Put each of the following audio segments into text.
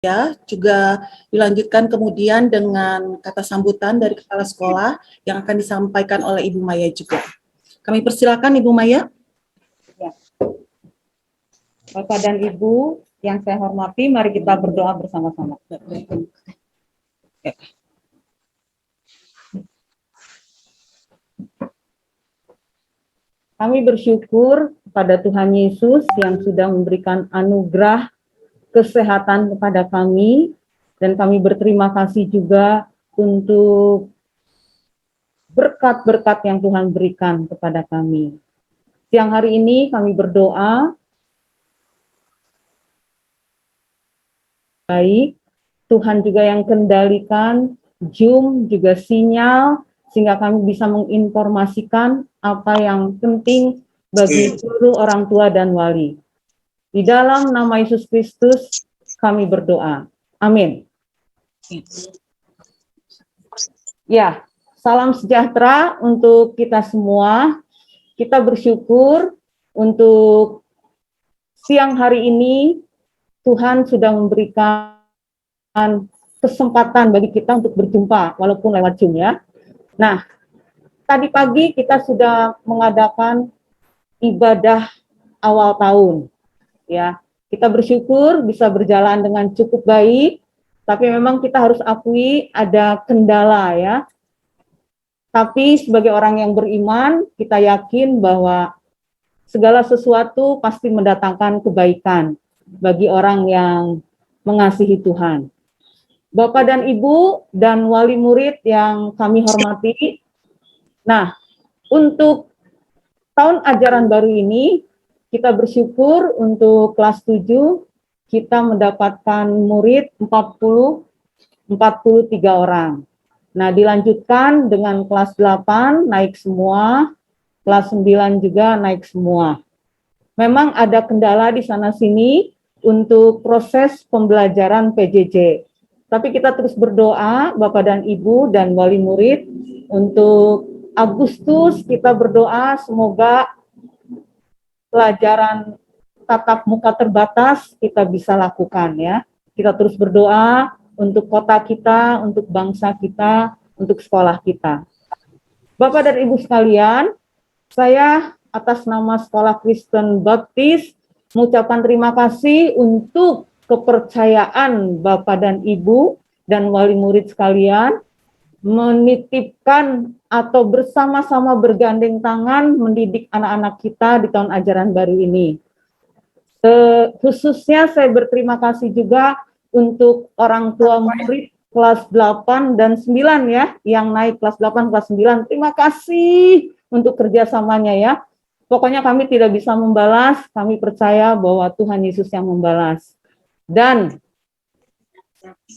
ya, juga dilanjutkan kemudian dengan kata sambutan dari kepala sekolah yang akan disampaikan oleh Ibu Maya juga. Kami persilakan Ibu Maya. Ya. Bapak dan Ibu yang saya hormati, mari kita berdoa bersama-sama. Kami bersyukur kepada Tuhan Yesus yang sudah memberikan anugerah kesehatan kepada kami, dan kami berterima kasih juga untuk berkat-berkat yang Tuhan berikan kepada kami. Siang hari ini kami berdoa, baik, Tuhan juga yang kendalikan Zoom, juga sinyal, sehingga kami bisa menginformasikan apa yang penting bagi seluruh orang tua dan wali. Di dalam nama Yesus Kristus, kami berdoa. Amin. Ya, salam sejahtera untuk kita semua. Kita bersyukur untuk siang hari ini, Tuhan sudah memberikan kesempatan bagi kita untuk berjumpa, walaupun lewat Zoom ya. Nah, tadi pagi kita sudah mengadakan ibadah awal tahun. Ya, kita bersyukur bisa berjalan dengan cukup baik, tapi memang kita harus akui ada kendala ya. Tapi sebagai orang yang beriman, kita yakin bahwa segala sesuatu pasti mendatangkan kebaikan bagi orang yang mengasihi Tuhan. Bapak dan Ibu dan wali murid yang kami hormati, nah, untuk tahun ajaran baru ini, kita bersyukur untuk kelas 7, kita mendapatkan murid 43 orang. Nah, dilanjutkan dengan kelas 8 naik semua, kelas 9 juga naik semua. Memang ada kendala di sana-sini untuk proses pembelajaran PJJ. Tapi kita terus berdoa, Bapak dan Ibu dan wali murid, untuk Agustus kita berdoa semoga pelajaran tatap muka terbatas kita bisa lakukan ya. Kita terus berdoa untuk kota kita, untuk bangsa kita, untuk sekolah kita. Bapak dan Ibu sekalian, saya atas nama Sekolah Kristen Baptis mengucapkan terima kasih untuk kepercayaan Bapak dan Ibu dan wali murid sekalian menitipkan atau bersama-sama bergandeng tangan mendidik anak-anak kita di tahun ajaran baru ini. Khususnya saya berterima kasih juga untuk orang tua murid kelas 8 dan 9 ya, yang naik kelas 8, kelas 9. Terima kasih untuk kerjasamanya ya. Pokoknya kami tidak bisa membalas, kami percaya bahwa Tuhan Yesus yang membalas. Dan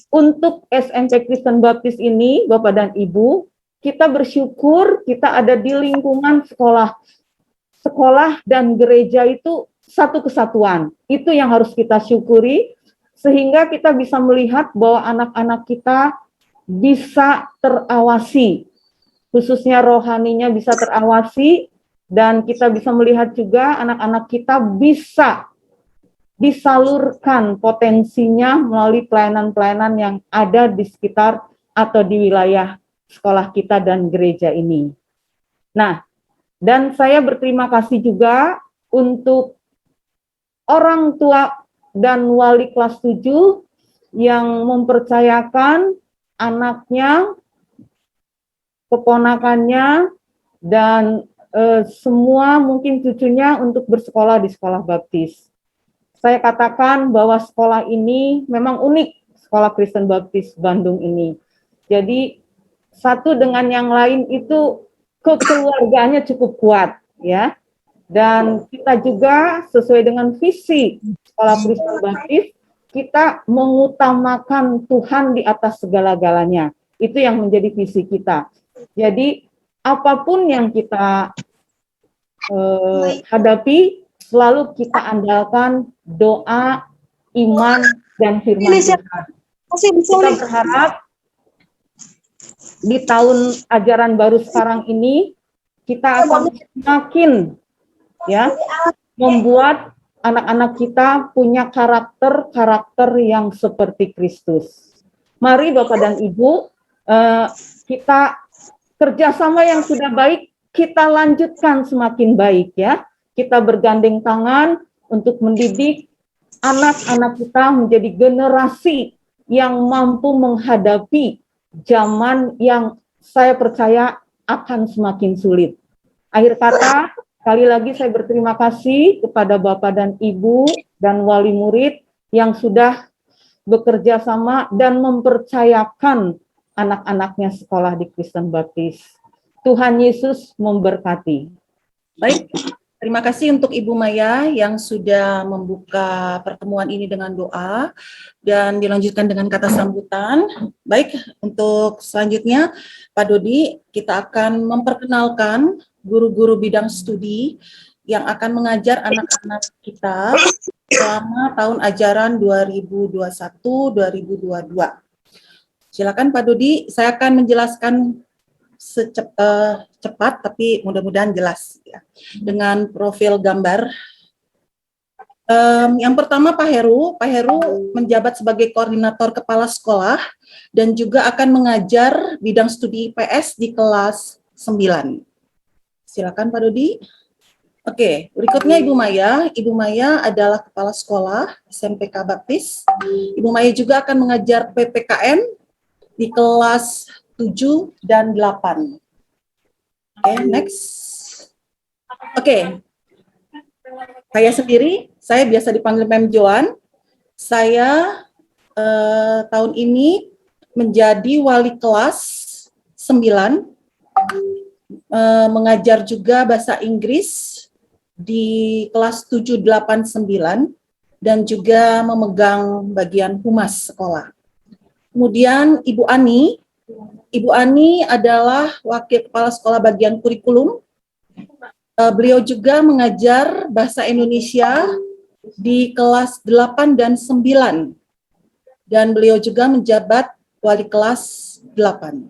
untuk SMP Kristen Baptis ini, Bapak dan Ibu, kita bersyukur kita ada di lingkungan sekolah. Sekolah dan gereja itu satu kesatuan. Itu yang harus kita syukuri, sehingga kita bisa melihat bahwa anak-anak kita bisa terawasi, khususnya rohaninya bisa terawasi, dan kita bisa melihat juga anak-anak kita bisa disalurkan potensinya melalui pelayanan-pelayanan yang ada di sekitar atau di wilayah sekolah kita dan gereja ini. Nah, dan saya berterima kasih juga untuk orang tua dan wali kelas 7 yang mempercayakan anaknya, keponakannya, dan semua mungkin cucunya untuk bersekolah di sekolah baptis. Saya katakan bahwa sekolah ini memang unik, Sekolah Kristen Baptis Bandung ini. Jadi satu dengan yang lain itu kekeluargaannya cukup kuat ya. Dan kita juga sesuai dengan visi Sekolah Kristen Baptis, kita mengutamakan Tuhan di atas segala-galanya. Itu yang menjadi visi kita. Jadi apapun yang kita hadapi, selalu kita andalkan doa, iman, dan firman Tuhan. Kita berharap di tahun ajaran baru sekarang ini, kita akan semakin ya membuat anak-anak kita punya karakter yang seperti Kristus. Mari Bapak dan Ibu, kita kerjasama yang sudah baik, kita lanjutkan semakin baik ya. Kita bergandeng tangan untuk mendidik anak-anak kita menjadi generasi yang mampu menghadapi zaman yang saya percaya akan semakin sulit. Akhir kata, sekali lagi saya berterima kasih kepada Bapak dan Ibu dan wali murid yang sudah bekerja sama dan mempercayakan anak-anaknya sekolah di Kristen Baptis. Tuhan Yesus memberkati. Baik, terima kasih untuk Ibu Maya yang sudah membuka pertemuan ini dengan doa dan dilanjutkan dengan kata sambutan. Baik, untuk selanjutnya Pak Dodi, kita akan memperkenalkan guru-guru bidang studi yang akan mengajar anak-anak kita selama tahun ajaran 2021-2022. Silakan Pak Dodi, saya akan menjelaskan cepat tapi mudah-mudahan jelas ya, dengan profil gambar. Yang pertama Pak Heru menjabat sebagai koordinator kepala sekolah dan juga akan mengajar bidang studi IPS di kelas 9. Silakan Pak Dodi. Oke, berikutnya Ibu Maya. Ibu Maya adalah kepala sekolah SMPK Baptis. Ibu Maya juga akan mengajar PPKN di kelas 7 dan 8. Oke, next. Oke. Saya sendiri, saya biasa dipanggil Mem Joan. Saya tahun ini menjadi wali kelas 9, mengajar juga bahasa Inggris di kelas 7, 8, 9, dan juga memegang bagian humas sekolah. Kemudian Ibu Ani adalah wakil kepala sekolah bagian kurikulum. Beliau juga mengajar bahasa Indonesia di kelas 8 dan 9. Dan beliau juga menjabat wali kelas 8.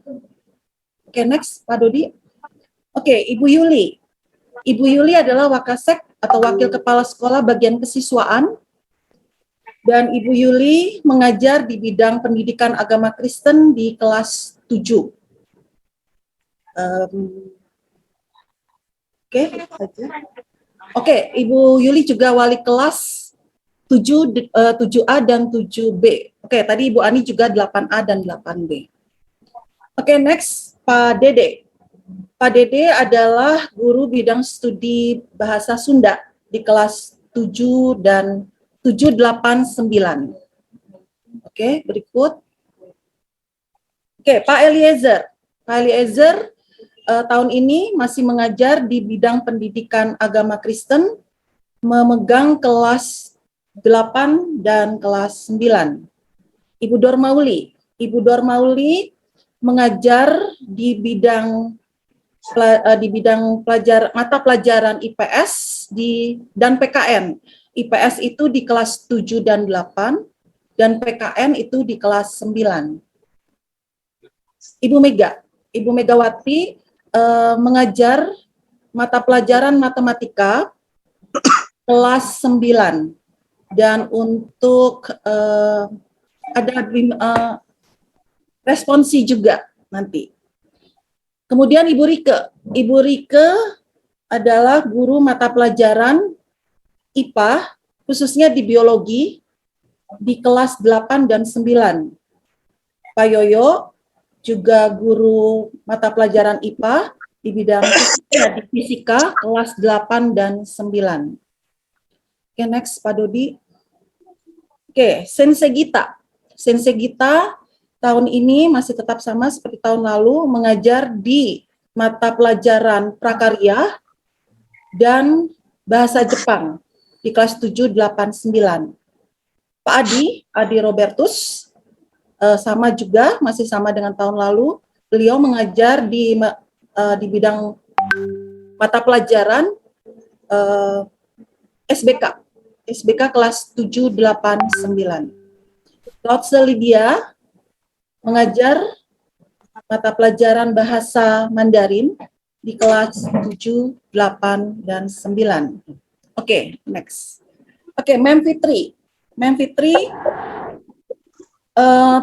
Oke, next Pak Dodi. Oke, Ibu Yuli. Ibu Yuli adalah Wakasek atau wakil kepala sekolah bagian kesiswaan. Dan Ibu Yuli mengajar di bidang pendidikan agama Kristen di kelas 7. Oke, Ibu Yuli juga wali kelas 7A dan 7B. Oke, tadi Ibu Ani juga 8A dan 8B. Oke, next, Pak Dede. Pak Dede adalah guru bidang studi bahasa Sunda di kelas 7 dan 7, 8, 9. Oke, berikut. Oke, Pak Eliezer. Pak Eliezer tahun ini masih mengajar di bidang pendidikan agama Kristen, memegang kelas 8 dan kelas 9. Ibu Dormauli. Ibu Dormauli mengajar di bidang mata pelajaran IPS dan PKN. IPS itu di kelas 7 dan 8, dan PKN itu di kelas 9. Ibu Megawati mengajar mata pelajaran matematika kelas 9, dan untuk ada responsi juga nanti. Kemudian Ibu Rike adalah guru mata pelajaran IPA, khususnya di biologi, di kelas 8 dan 9. Pak Yoyo juga guru mata pelajaran IPA di bidang fisika, kelas 8 dan 9. Oke, next Pak Dodi. Oke, Sensei Gita tahun ini masih tetap sama seperti tahun lalu, mengajar di mata pelajaran prakarya dan bahasa Jepang di kelas 7, 8, 9. Pak Adi Robertus, sama juga, masih sama dengan tahun lalu. Beliau mengajar di bidang mata pelajaran SBK kelas 7, 8, 9. Lotse Lydia mengajar mata pelajaran bahasa Mandarin di kelas 7, 8, dan 9. Oke, next. Oke, Mem Fitri. Mem Fitri,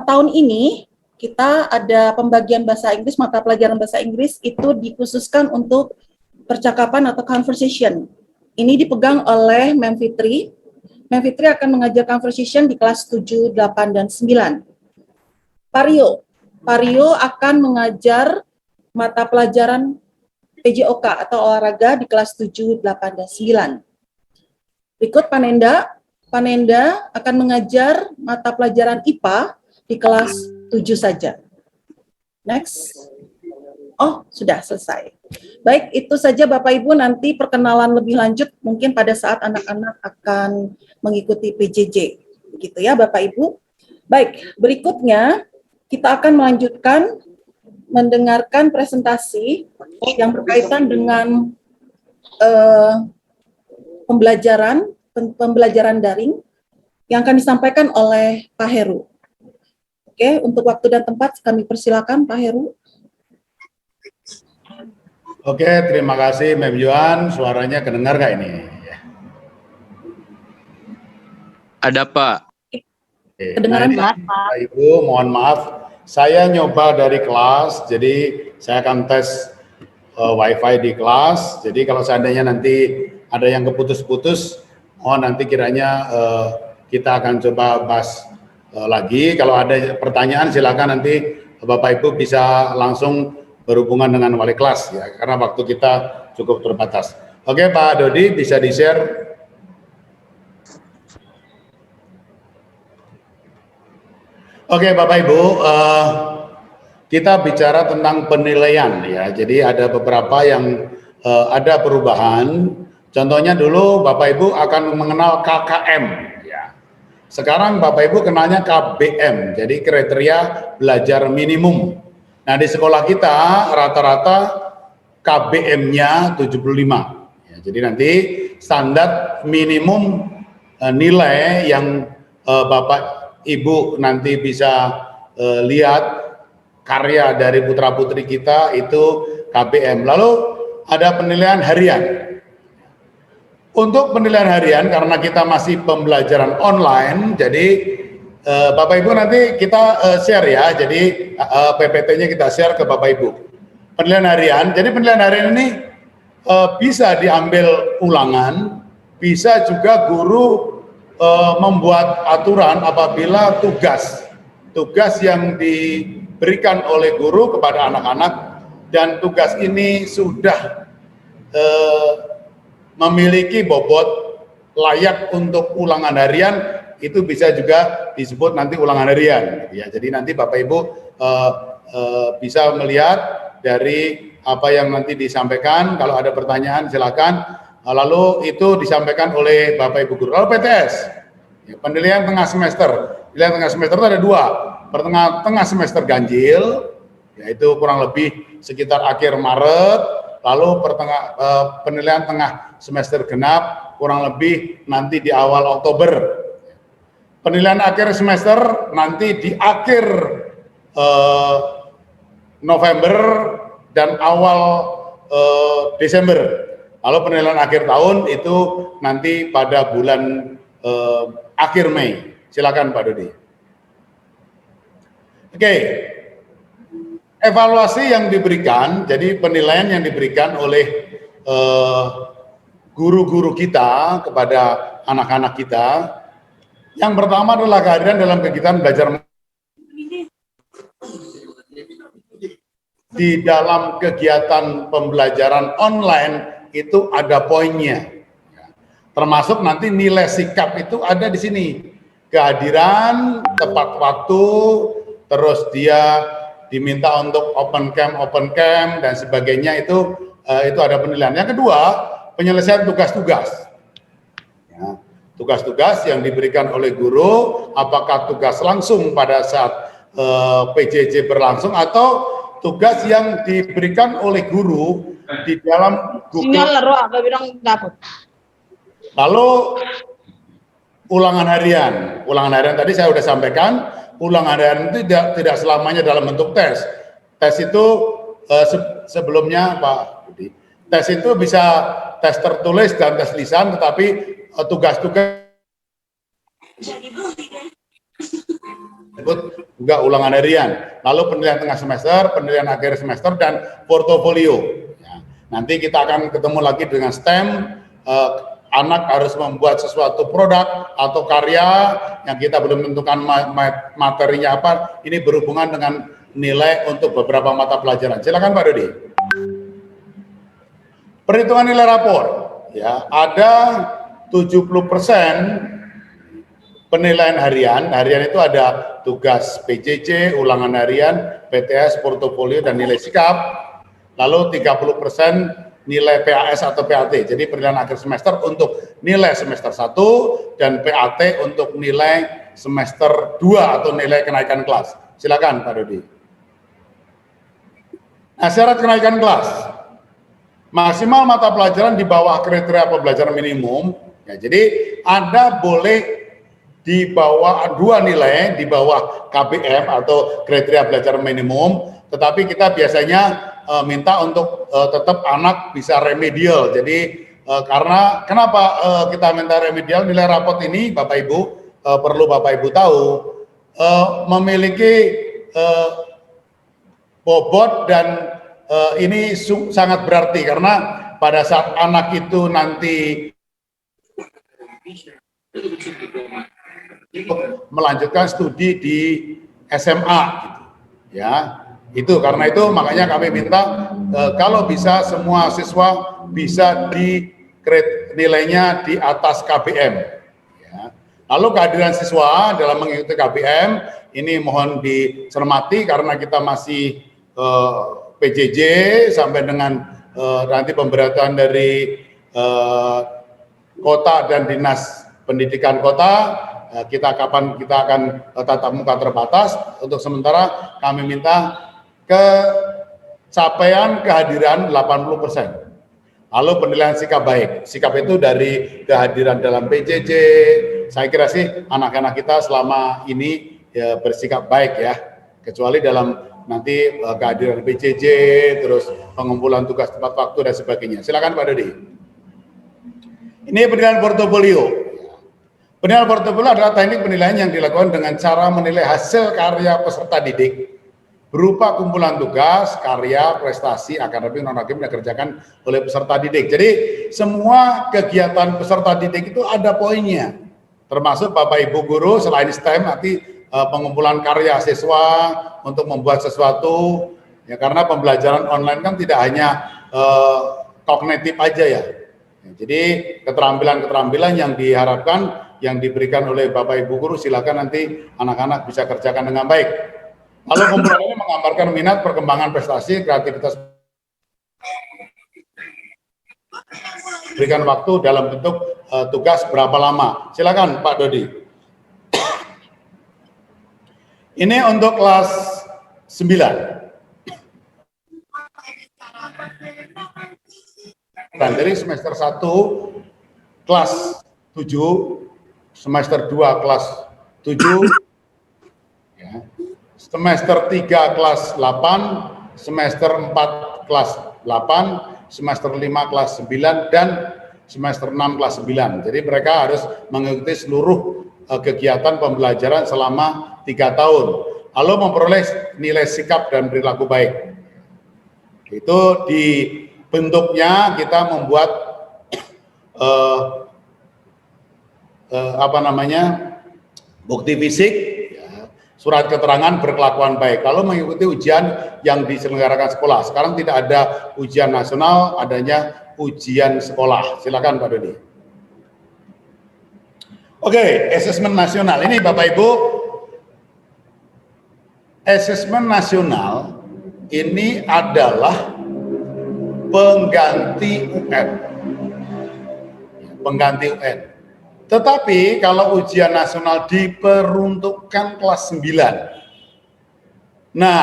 tahun ini kita ada pembagian bahasa Inggris, mata pelajaran bahasa Inggris itu dikhususkan untuk percakapan atau conversation. Ini dipegang oleh Mem Fitri. Mem Fitri akan mengajar conversation di kelas 7, 8, dan 9. Pario. Pario akan mengajar mata pelajaran PJOK atau olahraga di kelas 7, 8, dan 9. Berikut Panenda. Panenda akan mengajar mata pelajaran IPA di kelas 7 saja. Next. Oh, sudah selesai. Baik, itu saja Bapak Ibu, nanti perkenalan lebih lanjut mungkin pada saat anak-anak akan mengikuti PJJ. Begitu ya Bapak Ibu. Baik, berikutnya kita akan melanjutkan mendengarkan presentasi yang berkaitan dengan pembelajaran daring yang akan disampaikan oleh Pak Heru. Oke, untuk waktu dan tempat kami persilakan Pak Heru. Oke, terima kasih Mem Yuan. Suaranya kedengar nggak ini? Ada Pak. Oke. Kedengaran Nah, Pak. Bapak Ibu, mohon maaf. Saya nyoba dari kelas, jadi saya akan tes WiFi di kelas. Jadi kalau seandainya nanti ada yang keputus-putus, nanti kiranya kita akan coba bahas lagi. Kalau ada pertanyaan silakan nanti Bapak Ibu bisa langsung berhubungan dengan wali kelas ya, karena waktu kita cukup terbatas. Oke Pak Dodi, bisa di-share? Oke Bapak Ibu, kita bicara tentang penilaian ya. Jadi ada beberapa yang ada perubahan. Contohnya dulu Bapak Ibu akan mengenal KKM ya. Sekarang Bapak Ibu kenalnya KBM, jadi kriteria belajar minimum. Nah di sekolah kita rata-rata KBM-nya 75. Ya, jadi nanti standar minimum nilai yang Bapak Ibu nanti bisa lihat karya dari putra-putri kita itu KBM. Lalu ada penilaian harian. Untuk penilaian harian karena kita masih pembelajaran online, jadi Bapak Ibu nanti kita share ya, jadi PPT-nya kita share ke Bapak Ibu. Penilaian harian, jadi penilaian harian ini bisa diambil ulangan, bisa juga guru membuat aturan apabila tugas yang diberikan oleh guru kepada anak-anak dan tugas ini sudah memiliki bobot layak untuk ulangan harian, itu bisa juga disebut nanti ulangan harian ya. Jadi nanti Bapak Ibu bisa melihat dari apa yang nanti disampaikan. Kalau ada pertanyaan silakan, lalu itu disampaikan oleh Bapak Ibu guru. Lalu PTS ya, penilaian tengah semester. Penilaian tengah semester itu ada dua, tengah semester ganjil yaitu kurang lebih sekitar akhir Maret, lalu penilaian tengah semester genap kurang lebih nanti di awal Oktober. Penilaian akhir semester nanti di akhir November dan awal Desember. Lalu penilaian akhir tahun itu nanti pada bulan akhir Mei. Silakan Pak Dodi. Oke. Evaluasi yang diberikan, jadi penilaian yang diberikan oleh guru-guru kita kepada anak-anak kita. Yang pertama adalah kehadiran dalam kegiatan belajar di dalam kegiatan pembelajaran online itu ada poinnya. Termasuk nanti nilai sikap itu ada di sini. Kehadiran, tepat waktu, terus dia diminta untuk open cam dan sebagainya itu ada penilaian. Yang kedua, penyelesaian tugas-tugas. Ya, tugas-tugas yang diberikan oleh guru, apakah tugas langsung pada saat PJJ berlangsung atau tugas yang diberikan oleh guru di dalam Google. Lalu ulangan harian tadi saya sudah sampaikan. Ulangan harian itu tidak selamanya dalam bentuk tes. Tes itu sebelumnya Pak Budi, tes itu bisa tes tertulis dan tes lisan, tetapi tugas-tugas juga ulangan harian, lalu penilaian tengah semester, penilaian akhir semester, dan portofolio. Ya, nanti kita akan ketemu lagi dengan STEM. Anak harus membuat sesuatu produk atau karya yang kita belum tentukan materinya apa. Ini berhubungan dengan nilai untuk beberapa mata pelajaran. Silakan Pak Dodi. Perhitungan nilai rapor, ya, ada 70% penilaian harian. Harian itu ada tugas PJJ, ulangan harian, PTS, portofolio, dan nilai sikap. Lalu 30% nilai PAS atau PAT. Jadi penilaian akhir semester untuk nilai semester 1 dan PAT untuk nilai semester 2 atau nilai kenaikan kelas. Silakan Pak Dodi. Nah, syarat kenaikan kelas. Maksimal mata pelajaran di bawah kriteria pembelajaran minimum. Ya, jadi Anda boleh di bawah 2 nilai di bawah KBM atau kriteria belajar minimum, tetapi kita biasanya minta untuk tetap anak bisa remedial. Jadi karena kenapa kita minta remedial, nilai rapot ini Bapak Ibu perlu Bapak Ibu tahu memiliki bobot dan ini sangat berarti karena pada saat anak itu nanti melanjutkan studi di SMA gitu, ya. Itu karena itu makanya kami minta kalau bisa semua siswa bisa di nilainya di atas KBM. Ya. Lalu kehadiran siswa dalam mengikuti KBM ini mohon dicermati karena kita masih PJJ sampai dengan nanti pemberatan dari kota dan dinas pendidikan kota. Kita akan tatap muka terbatas. Untuk sementara kami minta capaian kehadiran 80%. Lalu penilaian sikap baik. Sikap itu dari kehadiran dalam PJJ. Saya kira sih anak-anak kita selama ini ya, bersikap baik ya. Kecuali dalam nanti kehadiran PJJ, terus pengumpulan tugas tepat waktu dan sebagainya. Silakan Pak Dodi. Ini penilaian portofolio. Penilaian portofolio adalah teknik penilaian yang dilakukan dengan cara menilai hasil karya peserta didik berupa kumpulan tugas, karya, prestasi, akademik, non-akademik yang dikerjakan oleh peserta didik. Jadi semua kegiatan peserta didik itu ada poinnya. Termasuk Bapak Ibu guru selain STEM nanti pengumpulan karya siswa untuk membuat sesuatu. Ya karena pembelajaran online kan tidak hanya kognitif aja ya. Jadi keterampilan-keterampilan yang diharapkan yang diberikan oleh Bapak Ibu guru silakan nanti anak-anak bisa kerjakan dengan baik. Lalu kumpulan ini menggambarkan minat, perkembangan prestasi, kreativitas. Berikan waktu dalam bentuk tugas berapa lama. Silakan Pak Dodi. Ini untuk kelas 9. Dan dari semester 1 kelas 7, semester 2 kelas 7, ya. Semester 3 kelas 8, semester 4 kelas 8, semester 5 kelas 9, dan semester 6 kelas 9. Jadi mereka harus mengikuti seluruh kegiatan pembelajaran selama 3 tahun. Lalu memperoleh nilai sikap dan perilaku baik. Itu di bentuknya kita membuat bukti fisik, surat keterangan berkelakuan baik. Lalu mengikuti ujian yang diselenggarakan sekolah. Sekarang tidak ada ujian nasional, adanya ujian sekolah. Silakan Pak Dodi. Oke, asesmen nasional. Ini Bapak Ibu, asesmen nasional ini adalah pengganti UN. Pengganti UN. Tetapi kalau ujian nasional diperuntukkan kelas 9. Nah,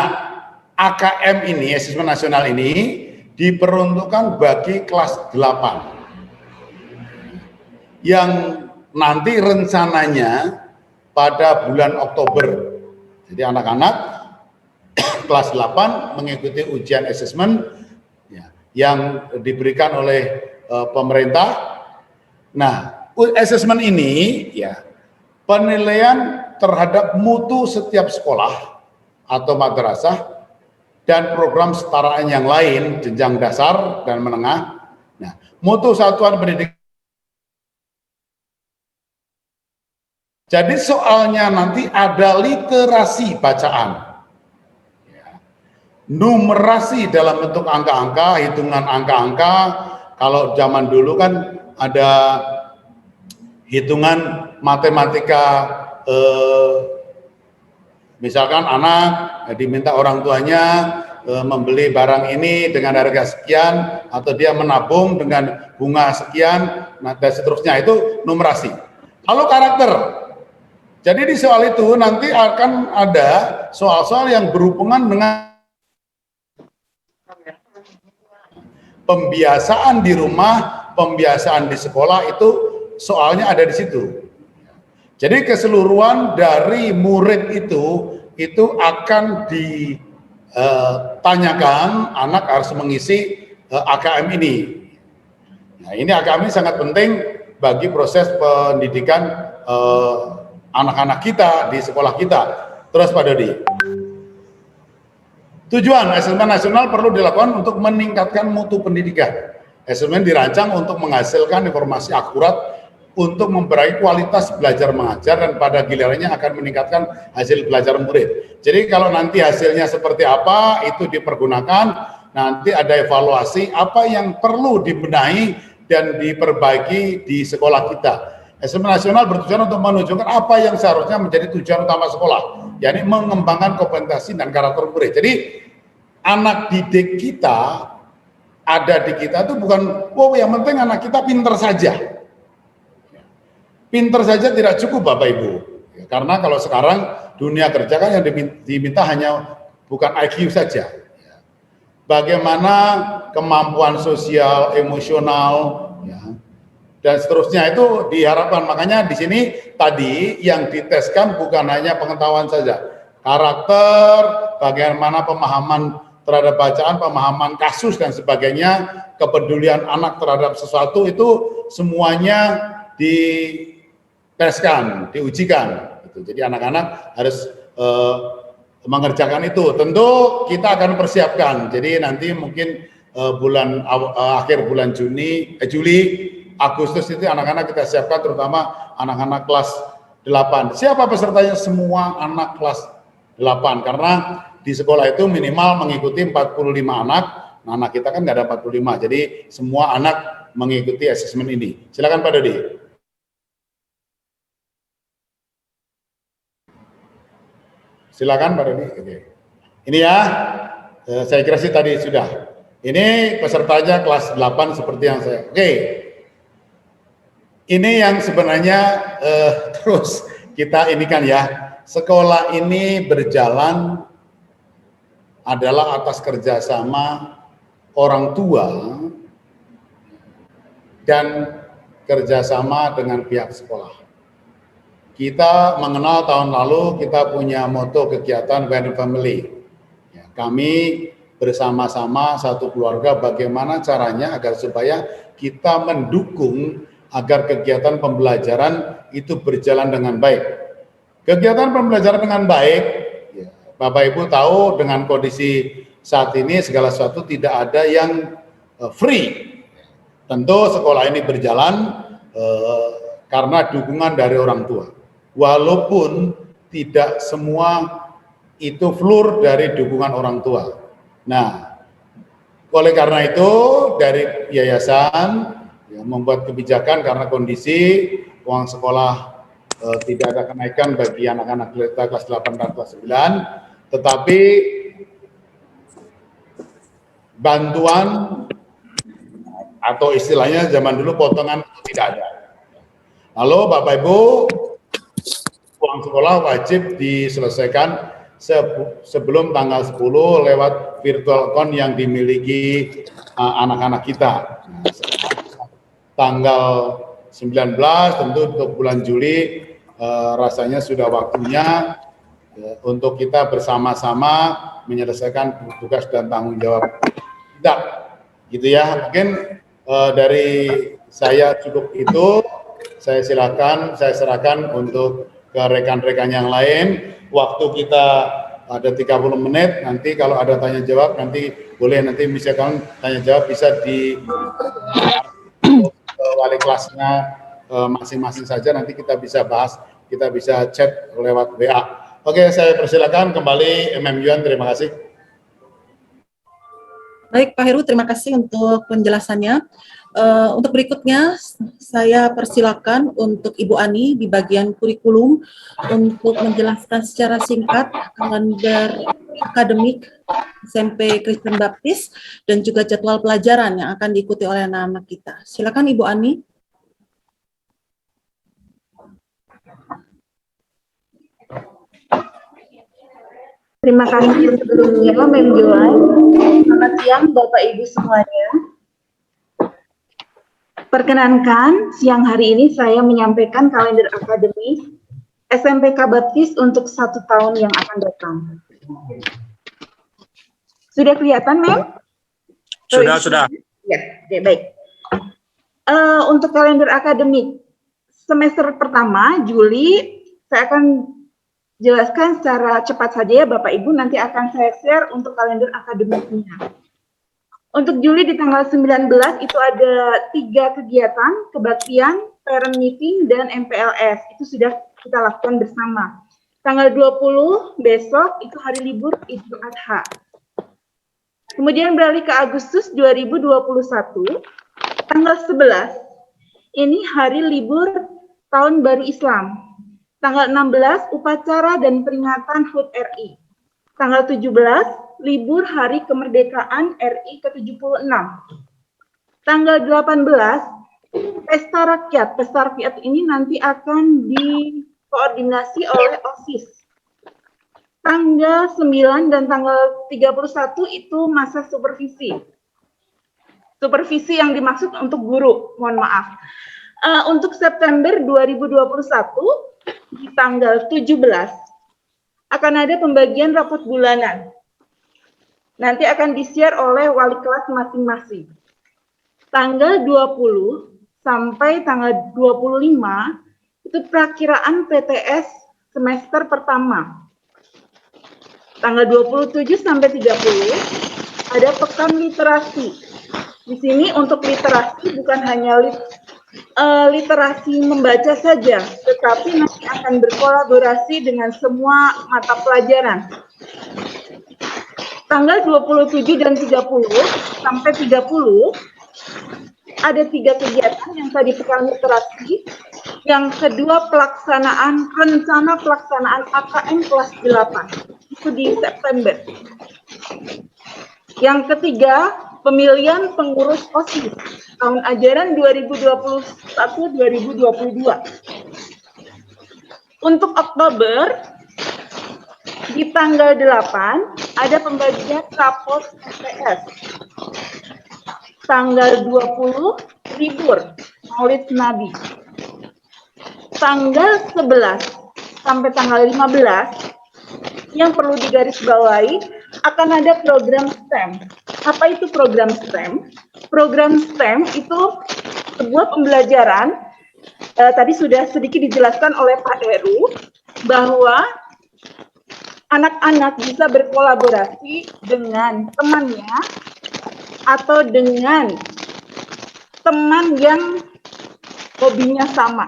AKM ini, asesmen nasional ini diperuntukkan bagi kelas 8. Yang nanti rencananya pada bulan Oktober. Jadi anak-anak kelas 8 mengikuti ujian asesmen yang diberikan oleh pemerintah. Nah, asesmen ini ya penilaian terhadap mutu setiap sekolah atau madrasah dan program kesetaraan yang lain jenjang dasar dan menengah. Nah, mutu satuan pendidikan. Jadi soalnya nanti ada literasi bacaan, numerasi dalam bentuk angka-angka, hitungan angka-angka. Kalau zaman dulu kan ada hitungan matematika, misalkan anak diminta orang tuanya membeli barang ini dengan harga sekian, atau dia menabung dengan bunga sekian, nah, dan seterusnya, itu numerasi. Lalu karakter. Jadi di soal itu nanti akan ada soal-soal yang berhubungan dengan pembiasaan di rumah, pembiasaan di sekolah, itu soalnya ada di situ. Jadi keseluruhan dari murid itu akan ditanyakan, anak harus mengisi AKM ini. Nah, ini AKM ini sangat penting bagi proses pendidikan anak-anak kita di sekolah kita. Terus Pak Dodi, tujuan asesmen nasional perlu dilakukan untuk meningkatkan mutu pendidikan. Asesmen dirancang untuk menghasilkan informasi akurat untuk memperbaiki kualitas belajar mengajar dan pada gilirannya akan meningkatkan hasil belajar murid. Jadi kalau nanti hasilnya seperti apa itu dipergunakan, nanti ada evaluasi apa yang perlu dibenahi dan diperbaiki di sekolah kita. Asesmen nasional bertujuan untuk menunjukkan apa yang seharusnya menjadi tujuan utama sekolah, yakni mengembangkan kompetensi dan karakter murid. Jadi anak didik kita, ada di kita itu bukan, oh yang penting anak kita pinter saja. Pinter saja tidak cukup Bapak Ibu. Karena kalau sekarang dunia kerja kan yang diminta hanya bukan IQ saja. Bagaimana kemampuan sosial, emosional, ya, dan seterusnya itu diharapkan. Makanya di sini tadi yang diteskan bukan hanya pengetahuan saja, karakter, bagaimana pemahaman terhadap bacaan, pemahaman kasus dan sebagainya, kepedulian anak terhadap sesuatu, itu semuanya diteskan, diujikan. Jadi anak-anak harus mengerjakan itu. Tentu kita akan persiapkan. Jadi nanti mungkin akhir bulan Juli, Agustus itu anak-anak kita siapkan, terutama anak-anak kelas 8. Siapa pesertanya? Semua anak kelas 8, karena di sekolah itu minimal mengikuti 45 anak. Nah, anak kita kan nggak ada 45, jadi semua anak mengikuti asesmen ini. Silakan Pak Dodi. Silakan Pak Dodi. Oke. Ini ya, saya kira sih tadi sudah. Ini pesertanya kelas 8 seperti yang saya. Oke. Ini yang sebenarnya terus kita ini kan ya, sekolah ini berjalan adalah atas kerjasama orang tua dan kerjasama dengan pihak sekolah. Kita mengenal tahun lalu kita punya moto kegiatan One Family. Ya, kami bersama-sama satu keluarga bagaimana caranya agar supaya kita mendukung agar kegiatan pembelajaran itu berjalan dengan baik. Kegiatan pembelajaran dengan baik, ya, Bapak Ibu tahu dengan kondisi saat ini segala sesuatu tidak ada yang free. Tentu sekolah ini berjalan karena dukungan dari orang tua. Walaupun tidak semua itu flur dari dukungan orang tua. Nah, oleh karena itu dari yayasan membuat kebijakan karena kondisi uang sekolah tidak ada kenaikan bagi anak-anak kita kelas 8 dan kelas 9, tetapi bantuan atau istilahnya zaman dulu potongan itu tidak ada. Lalu Bapak Ibu, uang sekolah wajib diselesaikan sebelum tanggal 10 lewat virtual account yang dimiliki anak-anak kita. Tanggal 19 tentu untuk bulan Juli rasanya sudah waktunya untuk kita bersama-sama menyelesaikan tugas dan tanggung jawab kita, gitu ya. Mungkin dari saya cukup itu. Saya serahkan untuk ke rekan-rekan yang lain. Waktu kita ada 30 menit, nanti kalau ada tanya jawab nanti boleh, nanti misalkan tanya jawab bisa di wali kelasnya masing-masing saja, nanti kita bisa bahas, kita bisa chat lewat WA. Oke, saya persilakan kembali MM Yuan, terima kasih. Baik Pak Heru, terima kasih untuk penjelasannya. Untuk berikutnya, saya persilakan untuk Ibu Ani di bagian kurikulum untuk menjelaskan secara singkat kalender akademik SMP Kristen Baptis dan juga jadwal pelajaran yang akan diikuti oleh anak-anak kita. Silakan Ibu Ani. Terima kasih sebelumnya, Mem Joan. Selamat siang, Bapak Ibu semuanya. Perkenankan, siang hari ini saya menyampaikan kalender akademis SMPK Baptis untuk 1 tahun yang akan datang. Sudah kelihatan, Mem? Sudah. Ya, oke, baik. Untuk kalender akademik semester pertama, Juli, saya akan jelaskan secara cepat saja ya Bapak Ibu, nanti akan saya share untuk kalender akademiknya. Untuk Juli di tanggal 19 itu ada 3 kegiatan, kebaktian, parent meeting, dan MPLS. Itu sudah kita lakukan bersama. Tanggal 20 besok itu hari libur Idul Adha. Kemudian beralih ke Agustus 2021, tanggal 11 ini hari libur Tahun Baru Islam. Tanggal 16 upacara dan peringatan HUT RI. Tanggal 17 libur Hari Kemerdekaan RI ke-76. Tanggal 18 Pesta Rakyat. Pesta Rakyat ini nanti akan dikoordinasi oleh OSIS. Tanggal 9 dan tanggal 31 itu masa supervisi. Supervisi yang dimaksud untuk guru, mohon maaf. Untuk September 2021 di tanggal 17 akan ada pembagian rapot bulanan. Nanti akan di-share oleh wali kelas masing-masing. Tanggal 20 sampai tanggal 25 itu perakiraan PTS semester pertama. Tanggal 27 sampai 30 ada pekan literasi. Di sini untuk literasi bukan hanya literasi membaca saja, tetapi nanti akan berkolaborasi dengan semua mata pelajaran. Tanggal 27 dan 30 sampai 30 ada 3 kegiatan, yang tadi pekan literasi, yang kedua rencana pelaksanaan AKM kelas 8 itu di September. Yang ketiga, pemilihan pengurus OSIS tahun ajaran 2021-2022. Untuk Oktober, di tanggal 8, ada pembagian rapot SPS. Tanggal 20, libur, Maulid Nabi. Tanggal 11 sampai tanggal 15, yang perlu digarisbawahi, akan ada program STEM. Apa itu program STEM? Program STEM itu sebuah pembelajaran, tadi sudah sedikit dijelaskan oleh Pak Heru, bahwa anak-anak bisa berkolaborasi dengan temannya atau dengan teman yang hobinya sama.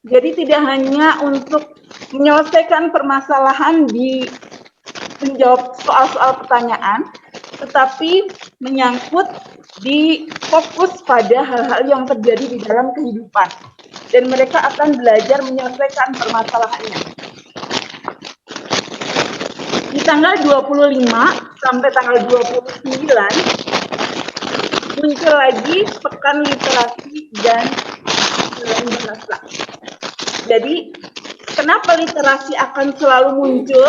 Jadi tidak hanya untuk menyelesaikan permasalahan di menjawab soal-soal pertanyaan, tetapi menyangkut di fokus pada hal-hal yang terjadi di dalam kehidupan. Dan mereka akan belajar menyelesaikan permasalahannya. Di tanggal 25 sampai tanggal 29, muncul lagi pekan literasi dan bahasa. Jadi, kenapa literasi akan selalu muncul?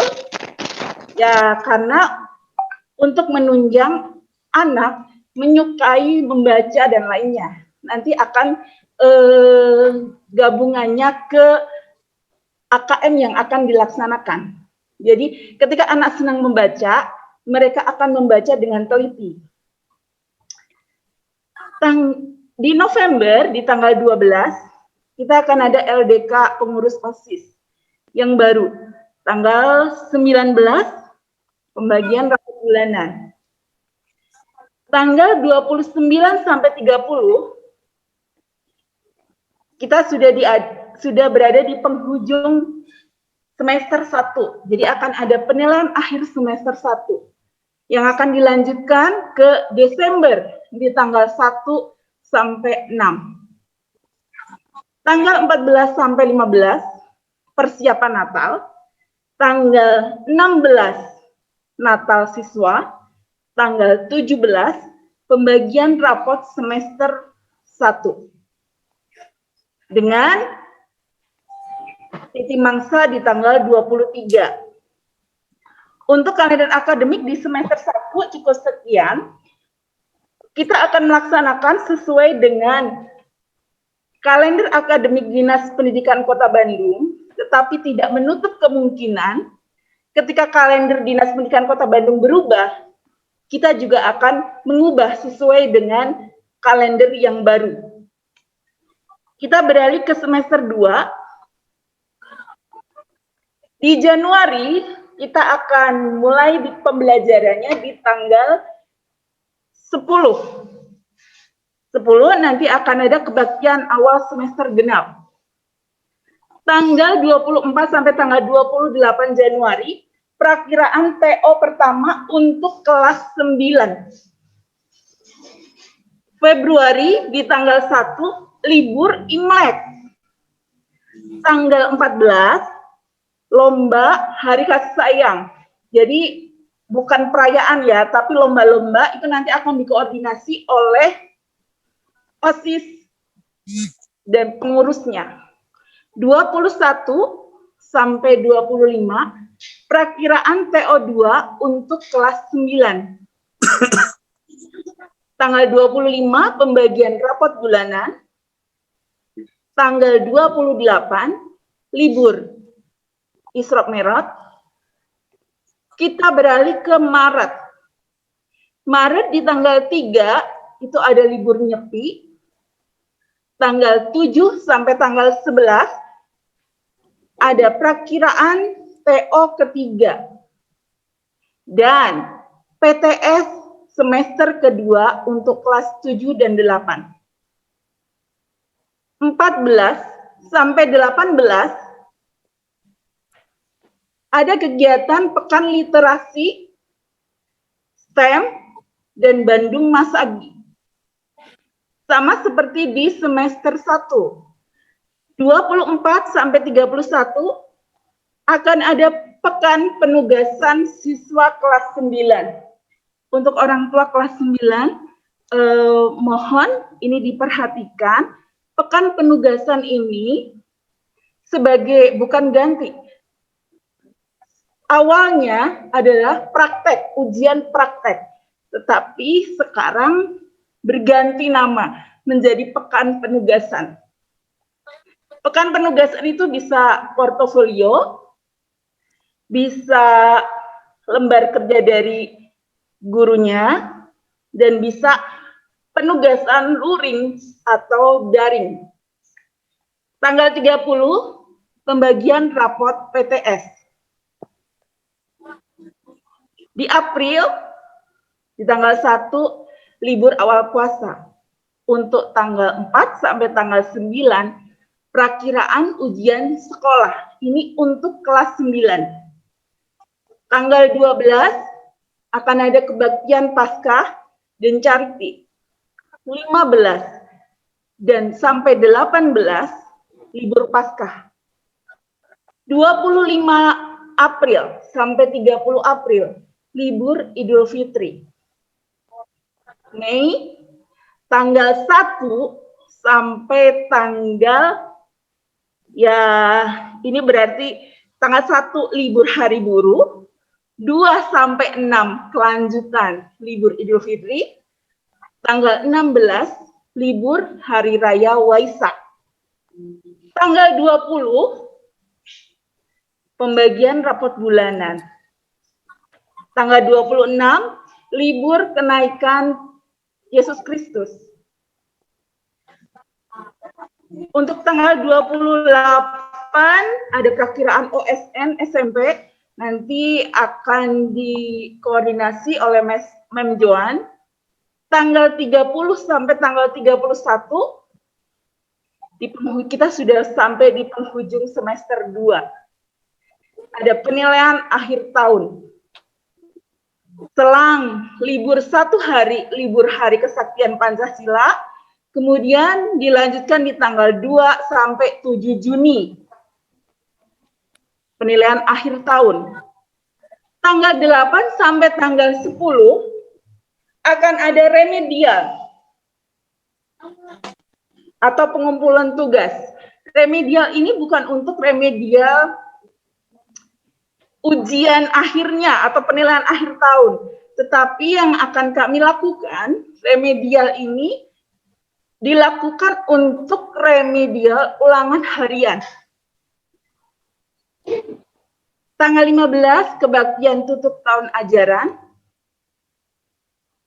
Ya, karena untuk menunjang anak menyukai membaca dan lainnya. Nanti akan gabungannya ke AKM yang akan dilaksanakan. Jadi, ketika anak senang membaca, mereka akan membaca dengan teliti. Di November, di tanggal 12, kita akan ada LDK pengurus OSIS. yang baru. Tanggal 19 pembagian rapat bulanan. Tanggal 29 sampai 30 kita sudah berada di penghujung semester 1. Jadi akan ada penilaian akhir semester 1 yang akan dilanjutkan ke Desember di tanggal 1 sampai 6. Tanggal 14 sampai 15 persiapan Natal. Tanggal 16 Natal siswa. Tanggal 17 pembagian rapot semester 1. Dengan titi mangsa di tanggal 23. Untuk kalender akademik di semester 1 cukup sekian. Kita akan melaksanakan sesuai dengan kalender akademik Dinas Pendidikan Kota Bandung, tetapi tidak menutup kemungkinan ketika kalender Dinas Pendidikan Kota Bandung berubah, kita juga akan mengubah sesuai dengan kalender yang baru. Kita beralih ke semester 2. Di Januari, kita akan mulai pembelajarannya di tanggal 10. 10 nanti akan ada kebaktian awal semester genap. Tanggal 24 sampai tanggal 28 Januari, perakiraan TO pertama untuk kelas 9. Februari di tanggal 1, libur Imlek. Tanggal 14, lomba Hari Kasih Sayang. Jadi bukan perayaan ya, tapi lomba-lomba itu nanti akan dikoordinasi oleh OSIS dan pengurusnya. 21 sampai 25 perakiraan TO2 untuk kelas 9. Tanggal 25 pembagian rapot bulanan. Tanggal 28 libur Isra Mi'raj. Kita beralih ke Maret. Maret di tanggal 3 itu ada libur Nyepi. Tanggal 7 sampai tanggal 11 ada perakiraan TO ketiga dan PTS semester kedua untuk kelas 7 dan 8. 14 sampai 18 ada kegiatan Pekan Literasi STEM dan Bandung Masagi. Sama seperti di semester 1. 24 sampai 31 akan ada Pekan Penugasan Siswa kelas 9. Untuk orang tua kelas 9, mohon ini diperhatikan, Pekan Penugasan ini sebagai bukan ganti. Awalnya adalah praktek, ujian praktek. Tetapi sekarang berganti nama menjadi Pekan Penugasan. Pekan Penugasan itu bisa portofolio, bisa lembar kerja dari gurunya, dan bisa penugasan luring atau daring. Tanggal 30, pembagian rapot PTS. Di April, di tanggal 1, libur awal puasa. Untuk tanggal 4 sampai tanggal 9, perakiraan ujian sekolah. Ini untuk kelas 9. Tanggal 12, akan ada kebaktian Paskah dan Cariti. 15 dan sampai 18, libur Paskah. 25 April sampai 30 April, libur Idul Fitri. Mei, tanggal 1 sampai tanggal, ya ini berarti tanggal 1 libur hari buruh, 2 sampai 6 kelanjutan libur Idul Fitri, tanggal 16 libur Hari Raya Waisak. Tanggal 20 pembagian rapot bulanan. Tanggal 26 libur kenaikan Yesus Kristus. Untuk tanggal 28 kapan ada perakiraan OSN SMP, nanti akan dikoordinasi oleh Mem Joan. Tanggal 30 sampai tanggal 31 kita sudah sampai di penghujung semester 2. Ada penilaian akhir tahun. Selang libur 1 hari, libur Hari Kesaktian Pancasila, kemudian dilanjutkan di tanggal 2 sampai 7 Juni. Penilaian akhir tahun. Tanggal 8 sampai tanggal 10 akan ada remedial atau pengumpulan tugas. Remedial ini bukan untuk remedial ujian akhirnya atau penilaian akhir tahun, tetapi yang akan kami lakukan, remedial ini dilakukan untuk remedial ulangan harian. Tanggal 15 kebaktian tutup tahun ajaran,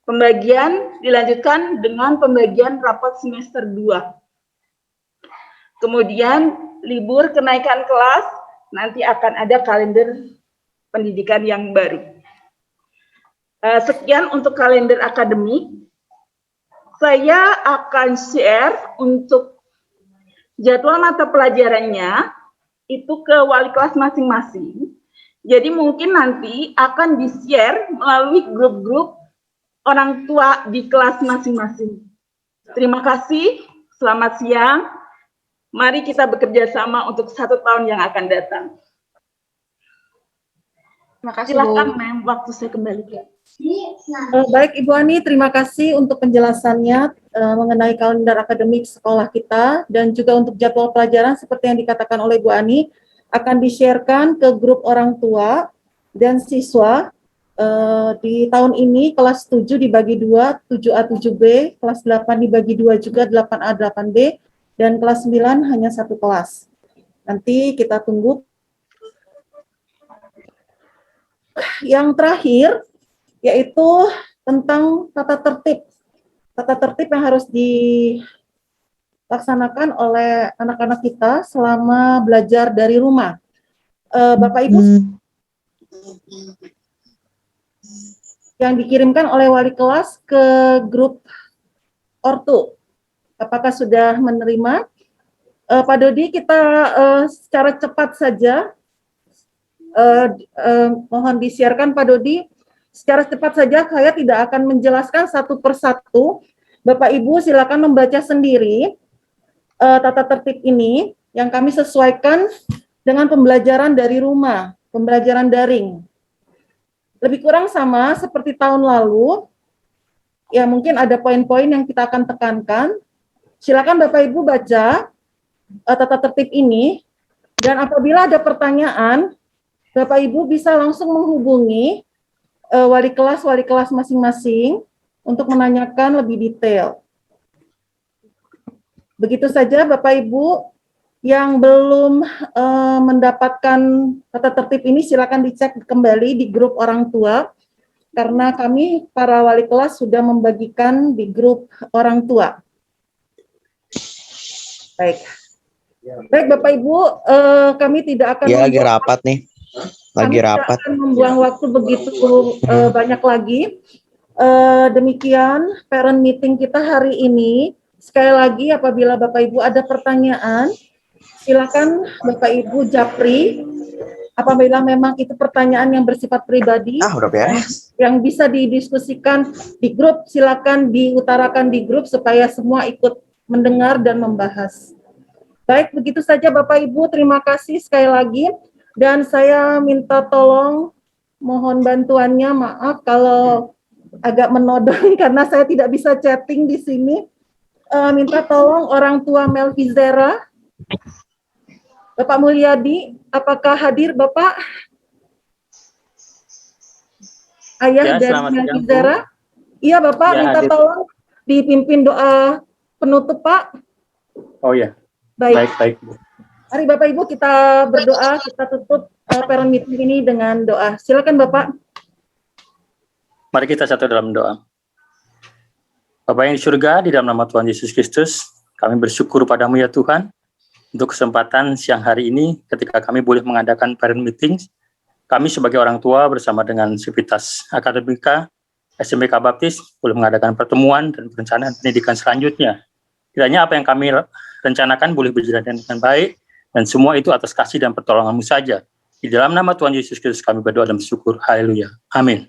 pembagian dilanjutkan dengan pembagian rapot semester 2. Kemudian libur kenaikan kelas, nanti akan ada kalender pendidikan yang baru. Sekian untuk kalender akademik. Saya akan share untuk jadwal mata pelajarannya itu ke wali kelas masing-masing. Jadi mungkin nanti akan di-share melalui grup-grup orang tua di kelas masing-masing. Terima kasih, selamat siang. Mari kita bekerja sama untuk 1 tahun yang akan datang. Terima kasih, Silakan, Bu. Mem, waktu saya kembalikan. Baik, Ibu Ani, terima kasih untuk penjelasannya mengenai kalender akademik sekolah kita dan juga untuk jadwal pelajaran seperti yang dikatakan oleh Bu Ani akan di-sharekan ke grup orang tua dan siswa. Di tahun ini kelas 7 dibagi 2, 7A 7B, kelas 8 dibagi 2 juga 8A 8B, dan kelas 9 hanya 1 kelas. Nanti kita tunggu. Yang terakhir yaitu tentang tata tertib. Tata tertib yang harus dilaksanakan oleh anak-anak kita selama belajar dari rumah. Bapak Ibu yang dikirimkan oleh wali kelas ke grup ortu. Apakah sudah menerima? Pak Dodi, kita secara cepat saja mohon di-share-kan Pak Dodi. Secara cepat saja, saya tidak akan menjelaskan satu persatu. Bapak Ibu silakan membaca sendiri tata tertib ini yang kami sesuaikan dengan pembelajaran dari rumah, pembelajaran daring. Lebih kurang sama seperti tahun lalu. Ya, mungkin ada poin-poin yang kita akan tekankan. Silakan Bapak Ibu baca tata tertib ini, dan apabila ada pertanyaan, Bapak Ibu bisa langsung menghubungi wali kelas masing-masing untuk menanyakan lebih detail. Begitu saja Bapak Ibu yang belum mendapatkan tata tertib ini, silakan dicek kembali di grup orang tua, karena kami para wali kelas sudah membagikan di grup orang tua. Baik. Baik Bapak Ibu, kami tidak akan lagi rapat nih. Lagi rapat. Tidak akan membuang waktu begitu banyak lagi. Demikian parent meeting kita hari ini. Sekali lagi apabila Bapak Ibu ada pertanyaan, silakan Bapak Ibu japri. Apabila memang itu pertanyaan yang bersifat pribadi, Udah beres. yang bisa didiskusikan di grup, silakan diutarakan di grup supaya semua ikut mendengar dan membahas. Baik, begitu saja Bapak Ibu, terima kasih sekali lagi. Dan saya minta tolong, mohon bantuannya, maaf kalau agak menodong karena saya tidak bisa chatting di sini. Minta tolong orang tua Melvizera, Bapak Mulyadi, apakah hadir Bapak? Ayah Ya, dari selamat siang, Melvizera? Iya Bapak, Ya, minta hadir. tolong dipimpin doa penutup Pak. Oh ya, Baik. baik. Bu. Mari Bapak Ibu kita berdoa, kita tutup parent meeting ini dengan doa. Silakan Bapak. Mari kita satu dalam doa. Bapa yang di surga, di dalam nama Tuhan Yesus Kristus, kami bersyukur padamu ya Tuhan. untuk kesempatan siang hari ini ketika kami boleh mengadakan parent meeting. Kami sebagai orang tua bersama dengan Sivitas Akademika SMPK Baptis boleh mengadakan pertemuan dan perencanaan pendidikan selanjutnya. Kiranya apa yang kami rencanakan boleh berjalan dengan baik, dan semua itu atas kasih dan pertolongan-Mu saja. Di dalam nama Tuhan Yesus Kristus kami berdoa dan bersyukur. Haleluya. Amin.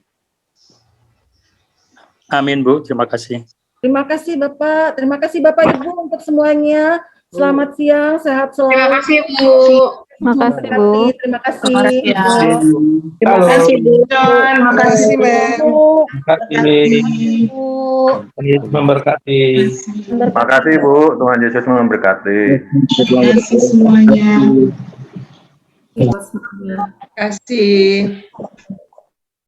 Amin, Bu. Terima kasih. Terima kasih Bapak. Terima kasih Bapak Ibu untuk semuanya. Selamat siang, sehat selalu. Terima kasih Bu. Terima kasih, Bu. Terima kasih. Terima kasih Bu. Terima kasih Bu. Yesus memberkati. Terima kasih Bu, Tuhan Yesus memberkati. Terima kasih semuanya. Terima kasih.